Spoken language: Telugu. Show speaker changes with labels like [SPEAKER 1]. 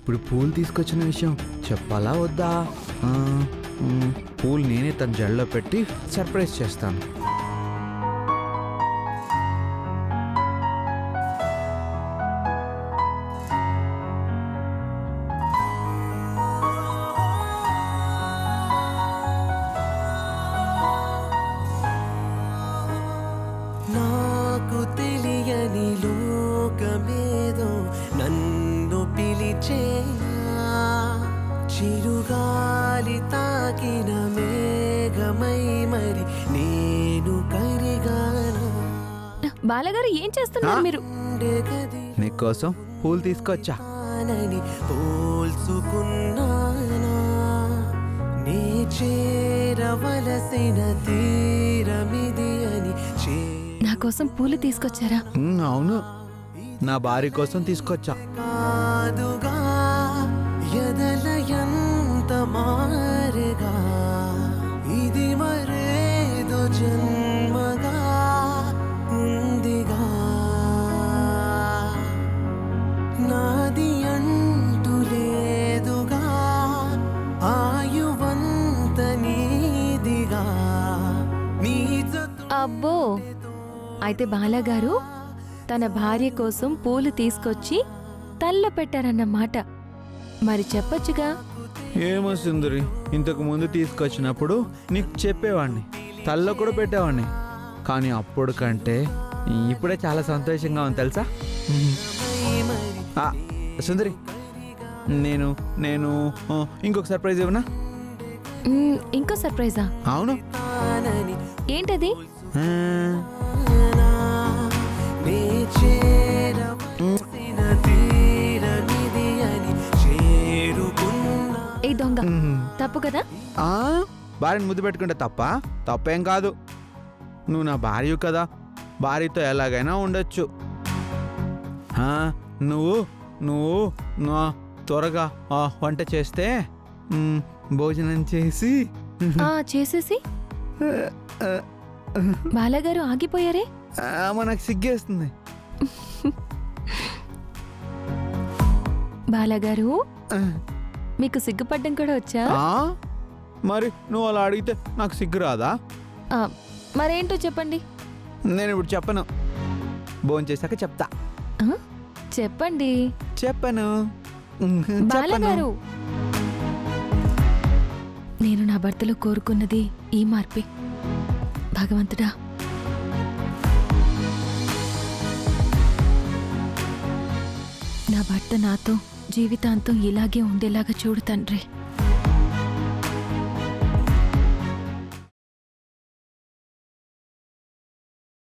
[SPEAKER 1] ఇప్పుడు పూలు తీసుకొచ్చిన విషయం చెప్పాలా వద్దా? పూలు నేనే తన జడలో పెట్టి సర్ప్రైజ్ చేస్తాను.
[SPEAKER 2] నాకు తెలియని లోకమేదో నన్ను పిలిచేనా, చిరుగాలి తాకిన మేఘమై మరి నేను కరిగానా.
[SPEAKER 3] బాలగారు ఏం చేస్తున్నారు మీరు?
[SPEAKER 1] నీకోసం పూలు తీసుకొచ్చా.
[SPEAKER 2] పోల్చుకున్నానా నీ చేరవలసిన తీరమిది అని
[SPEAKER 3] నా కోసం పూలు తీసుకొచ్చారా?
[SPEAKER 1] అవును, నా భార్య కోసం తీసుకొచ్చా.
[SPEAKER 2] కాదుగా ఎదలయంత మారగా ఇది మరేదో జన్మగా ఉందిగా, నాది అంటూ లేదుగా ఆయువంత నీదిగా నీ
[SPEAKER 3] అబ్బో, అయితే బాలగారు తన భార్య కోసం పూలు తీసుకొచ్చి తల్లో పెట్టారన్నమాట. మరి చెప్పొచ్చుగా.
[SPEAKER 1] ఏమో సుందరి, ఇంతకు ముందు తీసుకొచ్చినప్పుడు నీకు చెప్పేవాడిని, తల్లో కూడా పెట్టేవాడిని. కానీ అప్పుడు కంటే ఇప్పుడే చాలా సంతోషంగా ఉంది తెలుసా. సుందరి, నేను నేను ఇంకొక సర్ప్రైజ్ ఇవ్వనా?
[SPEAKER 3] ఇంకో సర్ప్రైజా?
[SPEAKER 1] అవును.
[SPEAKER 3] ఏంటది? ఏ దొంగ, తప్పు కదా?
[SPEAKER 1] భార్యని ముద్దు పెట్టుకుంటే తప్పేం కాదు. నువ్వు నా భార్య కదా, భార్యతో ఎలాగైనా ఉండొచ్చు. నువ్వు నువ్వు త్వరగా వంట చేస్తే భోజనం చేసి
[SPEAKER 3] చేసేసి బాలగారు ఆగిపోయారే.
[SPEAKER 1] నాకు సిగ్గేస్తుంది.
[SPEAKER 3] బాలగారు, మీకు సిగ్గుపడ్డం కూడా వచ్చా?
[SPEAKER 1] మరి నువ్వు అలా అడిగితే నాకు సిగ్గు రాదా?
[SPEAKER 3] మరేంటో చెప్పండి.
[SPEAKER 1] నేను ఇప్పుడు చెప్పను, భోజనం చేశాక చెప్తా.
[SPEAKER 3] చెప్పండి.
[SPEAKER 1] చెప్పను.
[SPEAKER 3] బాలగారు, నేను నా భర్తలో కోరుకున్నది ఈ మార్పే. భగవంతుడా, నా భర్త నాతో జీవితాంతం ఇలాగే ఉండేలాగా చూడు తండ్రి.